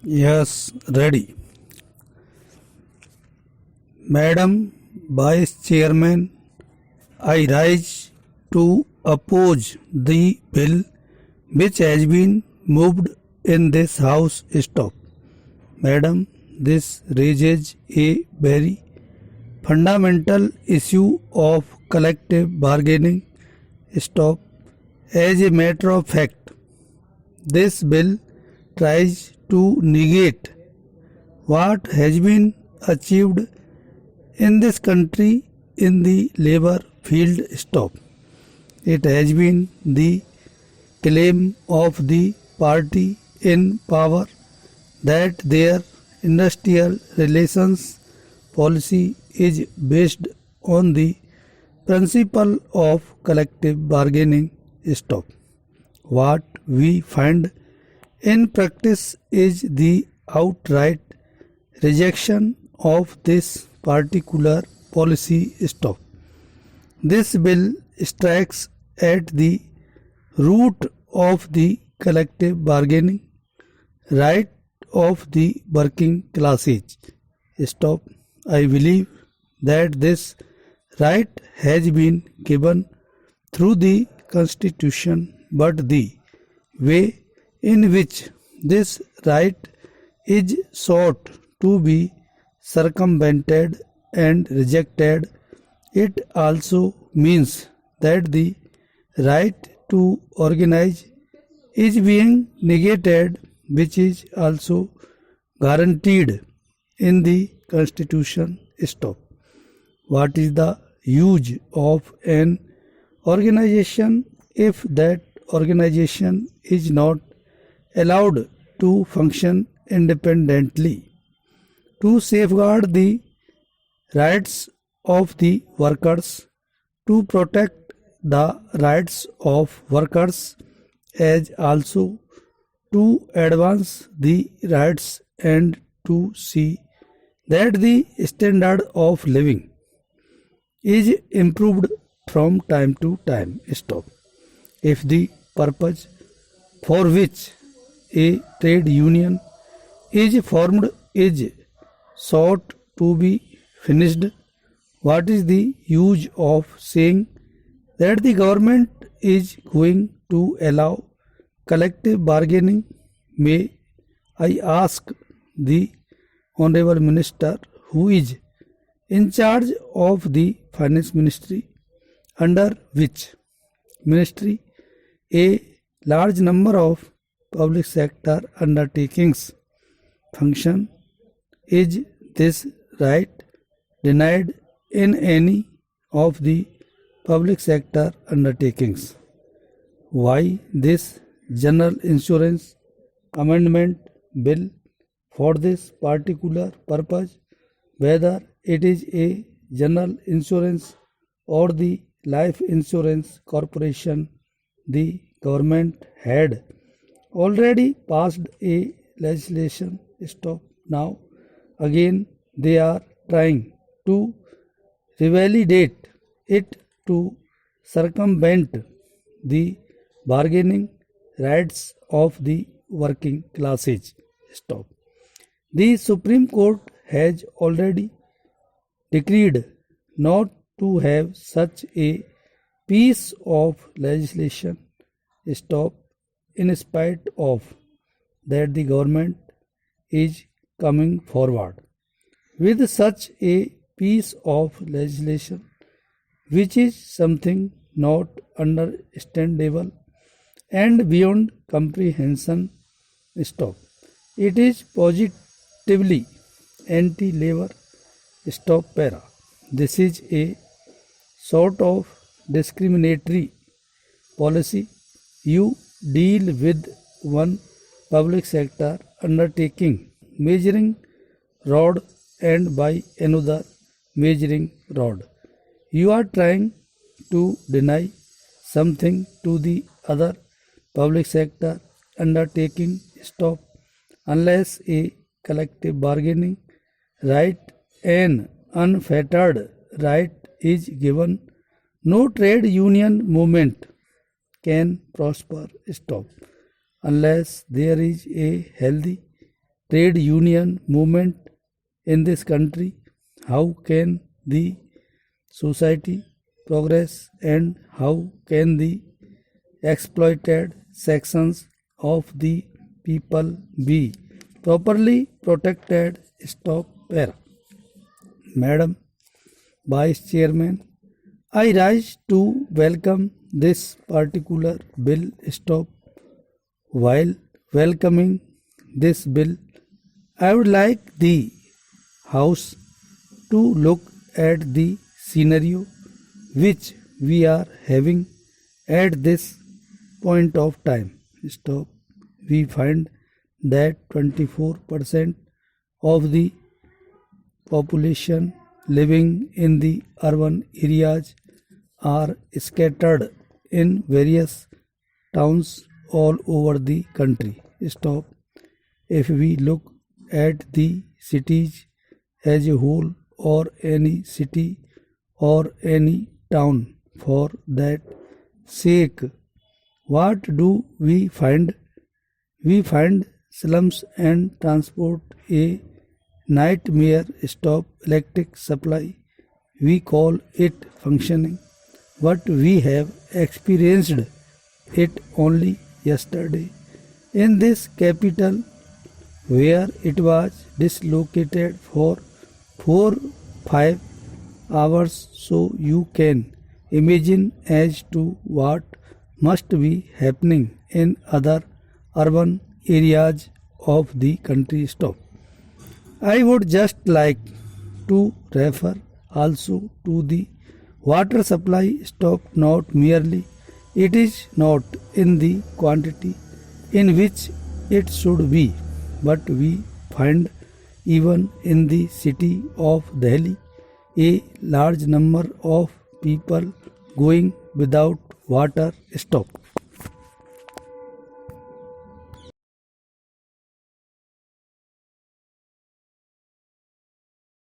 Yes, ready. Madam Vice Chairman, I rise to oppose the bill which has been moved in this House. Stop. Madam, this raises a very fundamental issue of collective bargaining. Stop. As a matter of fact, this bill tries to negate what has been achieved in this country in the labor field. Stop. It has been the claim of the party in power that their industrial relations policy is based on the principle of collective bargaining. Stop. What we find in practice is the outright rejection of this particular policy. Stop. This bill strikes at the root of the collective bargaining right of the working classes. Stop. I believe that this right has been given through the Constitution, but the way in which this right is sought to be circumvented and rejected, it also means that the right to organize is being negated, which is also guaranteed in the Constitution. Stop. What is the use of an organization if that organization is not allowed to function independently? To safeguard the rights of the workers, to protect the rights of workers, as also to advance the rights and to see that the standard of living is improved from time to time. Stop. If the purpose for which a trade union is formed is sought to be finished, what is the use of saying that the government is going to allow collective bargaining? May I ask the Honorable Minister, who is in charge of the Finance Ministry, under which ministry a large number of public sector undertakings function, is this right denied in any of the public sector undertakings? Why this general insurance amendment bill for this particular purpose, whether it is a general insurance or the life insurance corporation? The government had already passed a legislation. Stop. Now again they are trying to revalidate it to circumvent the bargaining rights of the working classes. Stop. The Supreme Court has already decreed not to have such a piece of legislation. Stop. In spite of that, the government is coming forward with such a piece of legislation, which is something not understandable and beyond comprehension. Stop. It is positively anti-labor. Stop. Para. This is a sort of discriminatory policy. You deal with one public sector undertaking measuring rod and by another measuring rod. You are trying to deny something to the other public sector undertaking. Stop. Unless a collective bargaining right, an unfettered right, is given, no trade union movement can prosper. Stop. Unless there is a healthy trade union movement in this country? How can the society progress and how can the exploited sections of the people be properly protected? Stop here. Madam Vice Chairman, I rise to welcome this particular bill. Stop. While welcoming this bill, I would like the House to look at the scenario which we are having at this point of time. Stop. We find that 24% of the population living in the urban areas are scattered in various towns all over the country. Stop. If we look at the cities as a whole or any city or any town for that sake, what do we find? We find slums and transport a nightmare. Stop. Electric supply, we call it functioning, but we have experienced it only yesterday in this capital where it was dislocated for 4-5 hours. So you can imagine as to what must be happening in other urban areas of the country. Stop. I would just like to refer also to the water supply. Stop. Not merely it is not in the quantity in which it should be, but we find even in the city of Delhi a large number of people going without water. Stop.